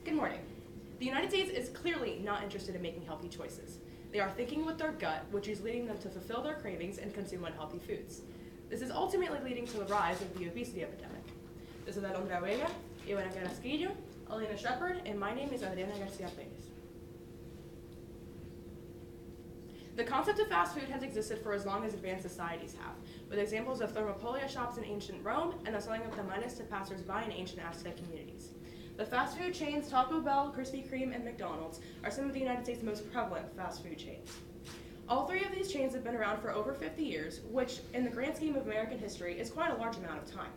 Good morning. The United States is clearly not interested in making healthy choices. They are thinking with their gut, which is leading them to fulfill their cravings and consume unhealthy foods. This is ultimately leading to the rise of the obesity epidemic. This is Alondra Vega, Ivana Carrasquillo, Alina Shepard, and my name is Adriana Garcia Perez. The concept of fast food has existed for as long as advanced societies have, with examples of thermopolia shops in ancient Rome and the selling of tamales to passers-by in ancient Aztec communities. The fast food chains Taco Bell, Krispy Kreme, and McDonald's are some of the United States' most prevalent fast food chains. All three of these chains have been around for over 50 years, which, in the grand scheme of American history, is quite a large amount of time.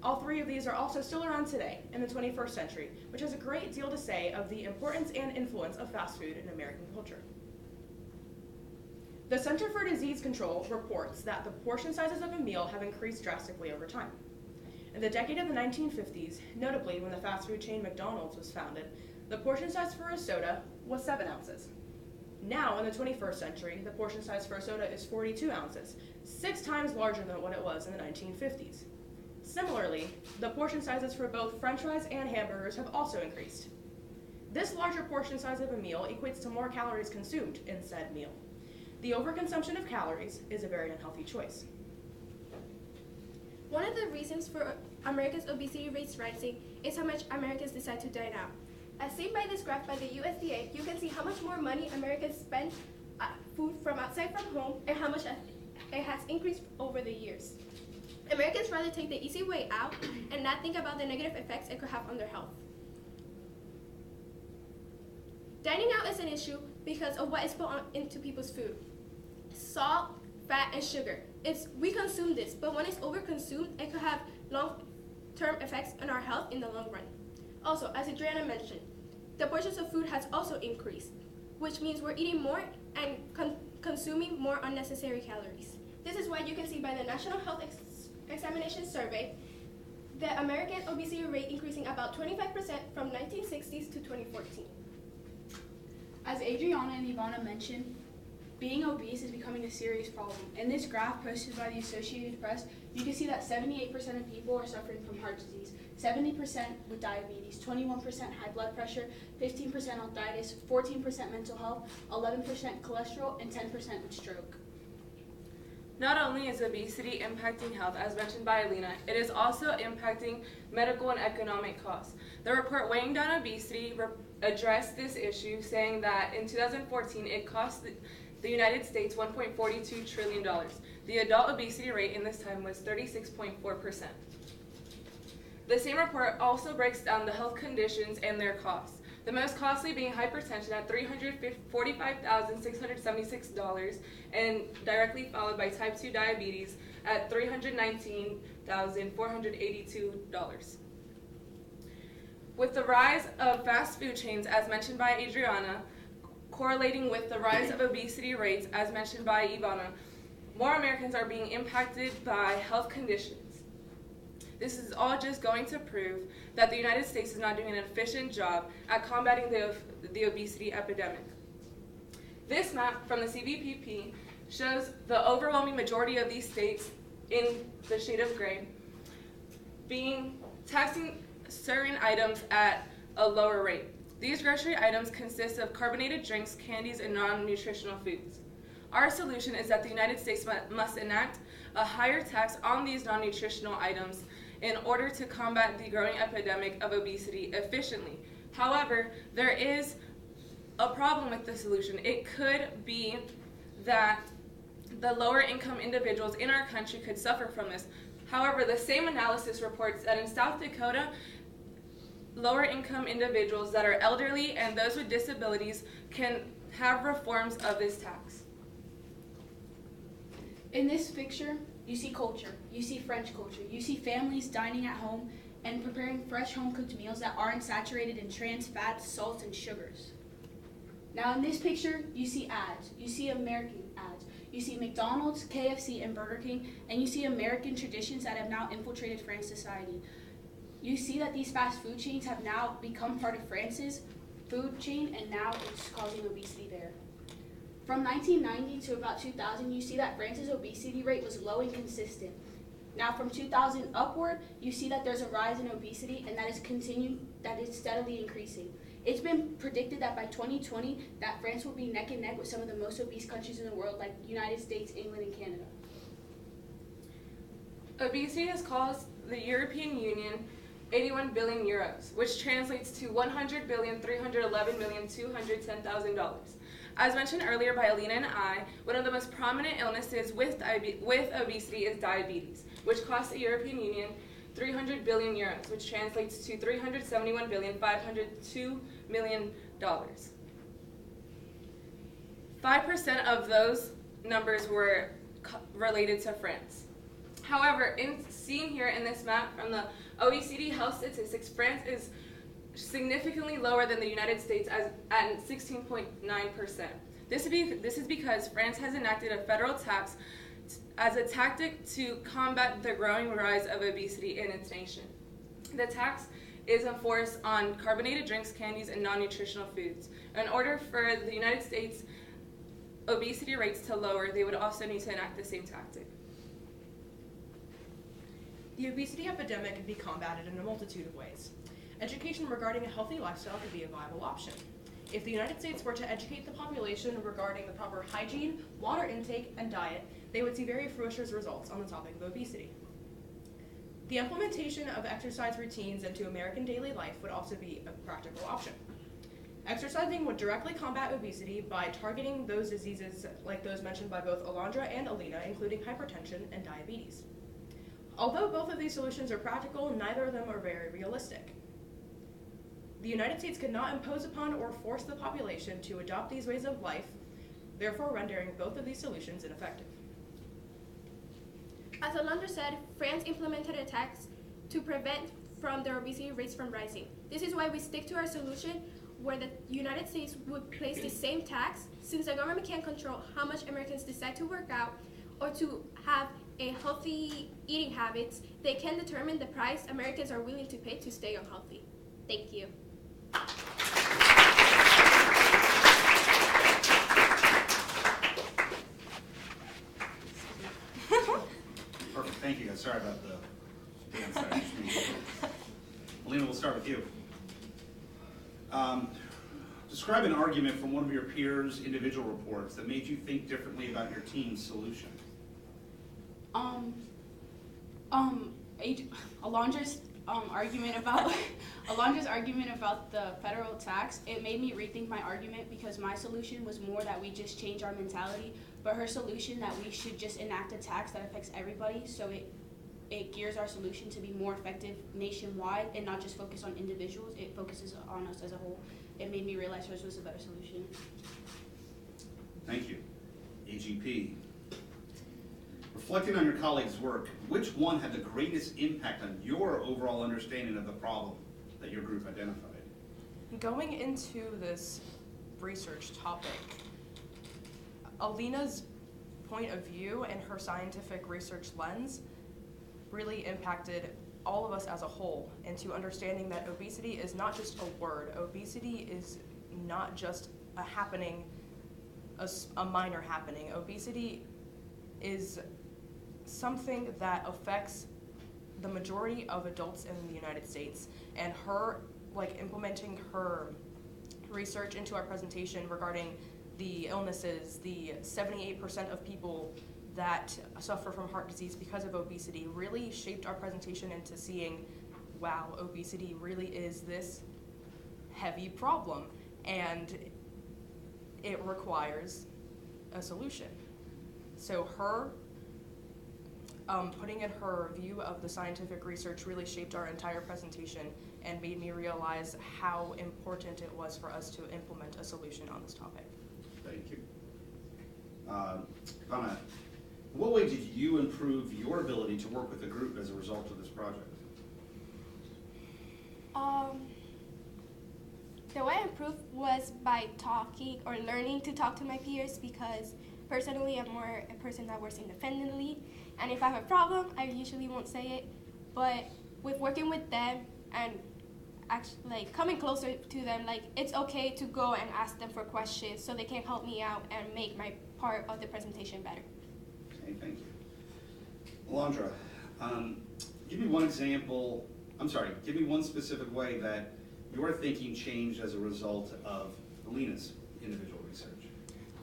All three of these are also still around today, in the 21st century, which has a great deal to say of the importance and influence of fast food in American culture. The Center for Disease Control reports that the portion sizes of a meal have increased drastically over time. In the decade of the 1950s, notably when the fast food chain McDonald's was founded, the portion size for a soda was 7 ounces. Now, in the 21st century, the portion size for a soda is 42 ounces, 6 times larger than what it was in the 1950s. Similarly, the portion sizes for both French fries and hamburgers have also increased. This larger portion size of a meal equates to more calories consumed in said meal. The overconsumption of calories is a very unhealthy choice. One of the reasons for America's obesity rates rising is how much Americans decide to dine out. As seen by this graph by the USDA, you can see how much more money Americans spend food from outside from home and how much it has increased over the years. Americans rather take the easy way out and not think about the negative effects it could have on their health. Dining out is an issue because of what is put into people's food. Salt, fat, and sugar. We consume this, but when it's overconsumed, it could have long-term effects on our health in the long run. Also, as Adriana mentioned, the portions of food has also increased, which means we're eating more and consuming more unnecessary calories. This is why you can see by the National Health Examination Survey, the American obesity rate increasing about 25% from 1960s to 2014. As Adriana and Ivana mentioned, being obese is becoming a serious problem. In this graph posted by the Associated Press, you can see that 78% of people are suffering from heart disease, 70% with diabetes, 21% high blood pressure, 15% arthritis, 14% mental health, 11% cholesterol, and 10% with stroke. Not only is obesity impacting health, as mentioned by Alina, it is also impacting medical and economic costs. The report Weighing Down Obesity addressed this issue, saying that in 2014 it cost the United States $1.42 trillion. The adult obesity rate in this time was 36.4%. The same report also breaks down the health conditions and their costs. The most costly being hypertension at $345,676 and directly followed by type 2 diabetes at $319,482. With the rise of fast food chains, as mentioned by Adriana, correlating with the rise of obesity rates, as mentioned by Ivana, more Americans are being impacted by health conditions. This is all just going to prove that the United States is not doing an efficient job at combating the obesity epidemic. This map from the CBPP shows the overwhelming majority of these states in the shade of gray being taxing certain items at a lower rate. These grocery items consist of carbonated drinks, candies, and non-nutritional foods. Our solution is that the United States must enact a higher tax on these non-nutritional items in order to combat the growing epidemic of obesity efficiently. However, there is a problem with the solution. It could be that the lower income individuals in our country could suffer from this. However, the same analysis reports that in South Dakota, lower income individuals that are elderly and those with disabilities can have reforms of this tax. In this picture, you see culture, you see French culture, you see families dining at home and preparing fresh home-cooked meals that aren't saturated in trans fats, salts, and sugars. Now in this picture, you see ads, you see American ads, you see McDonald's, KFC, and Burger King, and you see American traditions that have now infiltrated French society. You see that these fast food chains have now become part of France's food chain, and now it's causing obesity there. From 1990 to about 2000, you see that France's obesity rate was low and consistent. Now from 2000 upward, you see that there's a rise in obesity and that is steadily increasing. It's been predicted that by 2020 that France will be neck and neck with some of the most obese countries in the world like United States, England, and Canada. Obesity has cost the European Union 81 billion euros, which translates to $100,311,210,000. As mentioned earlier by Alina and I, one of the most prominent illnesses with obesity is diabetes, which costs the European Union 300 billion euros, which translates to $371,502,000,000. 5% of those numbers were related to France. However, seen here in this map from the OECD health statistics, France is significantly lower than the United States at 16.9%. This is because France has enacted a federal tax as a tactic to combat the growing rise of obesity in its nation. The tax is enforced on carbonated drinks, candies, and non-nutritional foods. In order for the United States obesity rates to lower, they would also need to enact the same tactic. The obesity epidemic can be combated in a multitude of ways. Education regarding a healthy lifestyle could be a viable option. If the United States were to educate the population regarding the proper hygiene, water intake, and diet, they would see very fruitless results on the topic of obesity. The implementation of exercise routines into American daily life would also be a practical option. Exercising would directly combat obesity by targeting those diseases like those mentioned by both Alondra and Alina, including hypertension and diabetes. Although both of these solutions are practical, neither of them are very realistic. The United States could not impose upon or force the population to adopt these ways of life, therefore rendering both of these solutions ineffective. As Alondra said, France implemented a tax to prevent from their obesity rates from rising. This is why we stick to our solution where the United States would place the same tax, since the government can't control how much Americans decide to work out or to have a healthy eating habits. They can determine the price Americans are willing to pay to stay unhealthy. Thank you. Perfect, thank you guys. Sorry about the dance there. Alina, we'll start with you. Describe an argument from one of your peers' individual reports that made you think differently about your team's solution. Alondra's argument about the federal tax, it made me rethink my argument because my solution was more that we just change our mentality, but her solution that we should just enact a tax that affects everybody, so it gears our solution to be more effective nationwide and not just focus on individuals. It focuses on us as a whole. It made me realize hers was a better solution. Thank you. AGP. Reflecting on your colleagues' work, which one had the greatest impact on your overall understanding of the problem that your group identified? Going into this research topic, Alina's point of view and her scientific research lens really impacted all of us as a whole into understanding that obesity is not just a word. Obesity is not just a happening, a minor happening. Obesity is something that affects the majority of adults in the United States, and her implementing her research into our presentation regarding the illnesses, the 78% of people that suffer from heart disease because of obesity really shaped our presentation into seeing, wow, obesity really is this heavy problem and it requires a solution. So her putting in her view of the scientific research really shaped our entire presentation and made me realize how important it was for us to implement a solution on this topic. Thank you. Ivana, in what way did you improve your ability to work with the group as a result of this project? The way I improved was by talking or learning to talk to my peers, because personally I'm more a person that works independently, and if I have a problem I usually won't say it, but with working with them and actually coming closer to them, it's okay to go and ask them for questions so they can help me out and make my part of the presentation better. Okay, thank you. Alondra, Give me one example, give me one specific way that your thinking changed as a result of Alina's individual research.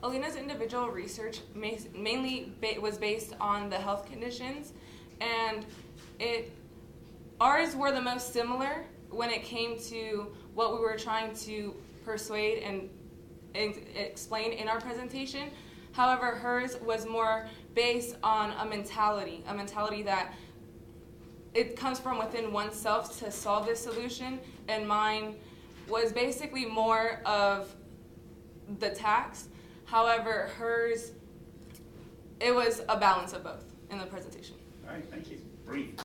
Alina's individual research mainly was based on the health conditions, and ours were the most similar when it came to what we were trying to persuade and explain in our presentation. However, hers was more based on a mentality that it comes from within oneself to solve this solution, and mine was basically more of the tax. However, hers, it was a balance of both in the presentation. All right, thank you. Brief.